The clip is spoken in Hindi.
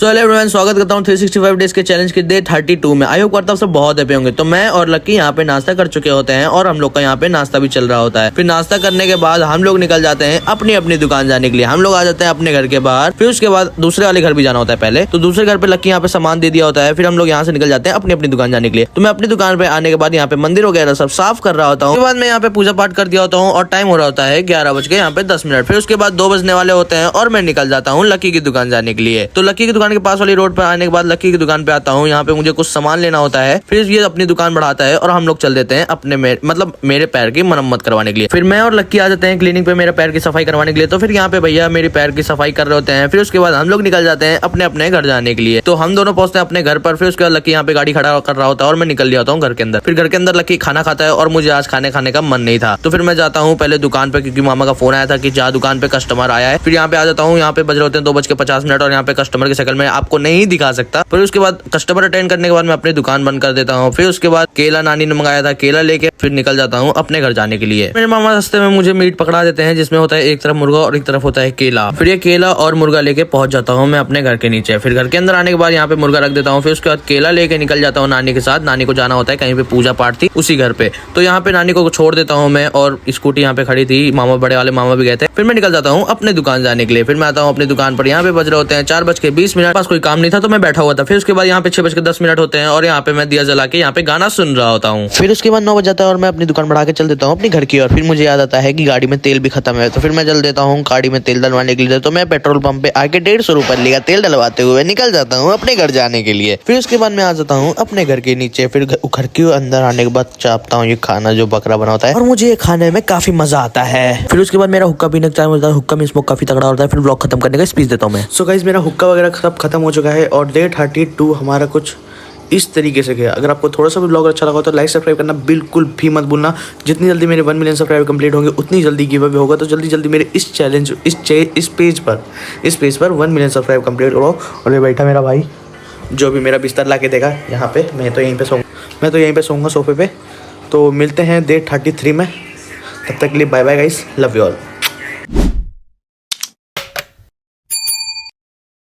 चलो एवरीवन, स्वागत करता हूँ 365 डेज के चैलेंज के डे 32 में। आई होप करता हूँ सब बहुत हैप्पी होंगे। तो मैं और लक्की यहाँ पे नाश्ता कर चुके होते हैं और हम लोग का यहाँ पे नाश्ता भी चल रहा होता है। फिर नाश्ता करने के बाद हम लोग निकल जाते हैं अपनी अपनी दुकान जाने के लिए। हम लोग आ जाते हैं अपने घर के बाहर। फिर उसके बाद दूसरे वाले घर भी जाना होता है पहले, तो दूसरे घर पे लक्की यहाँ पे सामान दे दिया होता है। फिर हम लोग यहाँ से निकल जाते हैं अपनी अपनी दुकान जाने के लिए। तो मैं अपनी दुकान पे आने के बाद यहाँ पे मंदिर वगैरह सब साफ कर रहा होता हूँ। उसके बाद मैं यहाँ पे पूजा पाठ कर दिया होता हूँ और टाइम हो रहा होता है 11:10। फिर उसके बाद 2 बजने वाले होते हैं और मैं निकल जाता हूँ लक्की की दुकान जाने के लिए। तो लक्की की दुकान के पास वाली रोड पर आने के बाद लक्की की दुकान पे आता हूँ। यहाँ पे मुझे कुछ सामान लेना होता है। फिर ये अपनी दुकान बढ़ाता है और हम लोग चल देते हैं अपने मेरे पैर की मरम्मत करवाने के लिए। फिर मैं और लक्की आ जाते हैं क्लिनिक पे मेरे पैर की सफाई करवाने के लिए। तो फिर यहाँ पे भैया मेरे पैर की सफाई कर रहे होते हैं। फिर उसके बाद हम लोग निकल जाते हैं अपने अपने घर जाने के लिए। तो हम दोनों पहुंचते हैं अपने घर पर। फिर उसके बाद लक्की यहाँ पे गाड़ी खड़ा कर रहा होता है और मैं निकल जाता हूँ घर के अंदर। फिर घर के अंदर लक्की खाना खाता है और मुझे आज खाने का मन नहीं था। तो फिर मैं जाता हूँ पहले दुकान पे, क्योंकि मामा का फोन आया था कि जा दुकान पे कस्टमर आया है। फिर यहाँ पे आ जाता हूँ। यहाँ पे बज रहे होते हैं 2:50 और यहाँ पे कस्टमर की शक्ल में आपको नहीं दिखा सकता। फिर उसके बाद कस्टमर अटेंड करने के बाद मैं अपनी दुकान बंद कर देता हूँ। फिर उसके बाद केला नानी ने मंगाया था, केला लेके फिर निकल जाता हूँ अपने घर जाने के लिए। मेरे मामा रास्ते में मुझे मीट पकड़ा देते हैं, जिसमें होता है एक तरफ मुर्गा और एक तरफ होता है केला। फिर ये केला और मुर्गा लेके पहुंच जाता हूँ मैं अपने घर के नीचे। फिर घर के अंदर आने के बाद यहाँ पे मुर्गा रख देता हूँ। फिर उसके बाद केला लेके निकल जाता हूँ नानी के साथ। नानी को जाना होता है कहीं पे, पूजा पाठ थी उसी घर पे। तो यहाँ पे नानी को छोड़ देता हूँ मैं, और स्कूटी यहाँ पे खड़ी थी, मामा बड़े वाले मामा भी गए थे। फिर मैं निकल जाता हूँ अपने दुकान जाने के लिए। फिर मैं आता हूँ अपनी दुकान पर। यहाँ पे बज रहे होते हैं 4:20। पास कोई काम नहीं था तो मैं बैठा हुआ था। फिर उसके बाद यहाँ पे 6:10 होते हैं और यहाँ पे मैं दिया जला के यहाँ पे गाना सुन रहा होता हूँ। फिर उसके बाद 9 बज जाता है और मैं अपनी दुकान बढ़ा के चल देता हूँ अपने घर की ओर। फिर मुझे याद आता है कि गाड़ी में तेल भी खत्म है। तो फिर मैं चल देता हूँ गाड़ी में तेल डलवाने के लिए। तो मैं पेट्रोल पंप पे आके 150 रुपए लेगा तेल डलवाते हुए निकल जाता हूँ अपने घर जाने के लिए। फिर उसके बाद मैं आ जाता हूँ अपने घर के नीचे। फिर घर के अंदर आने के बाद चापता हूँ ये खाना जो बकरा बना होता है, और मुझे ये खाने में काफी मजा आता है। फिर उसके बाद मेरा हुक्का पीने का टाइम होता है। हुक्का में स्मोक काफी तगड़ा होता है। फिर ब्लॉग खत्म करने का स्पीच देता हूँ मैं। सो गाइस, मेरा हुक्का वगैरह सब खत्म हो चुका है और डे 32 हमारा कुछ इस तरीके से गया। अगर आपको थोड़ा सा भी ब्लॉग अच्छा लगा तो लाइक सब्सक्राइब करना बिल्कुल भी मत भूलना। जितनी जल्दी मेरे 1 मिलियन सब्सक्राइबर कंप्लीट होंगे उतनी जल्दी गिव अवे होगा। तो जल्दी मेरे इस चैलेंज इस पेज पर 1 मिलियन सब्सक्राइब कंप्लीट करो। और ये बैठा मेरा भाई जो भी मेरा बिस्तर ला के देगा यहाँ पे। मैं तो यहीं पे सोऊंगा सोफे पे। तो मिलते हैं डे 33 में। तब तक के लिए bye bye guys, love you all.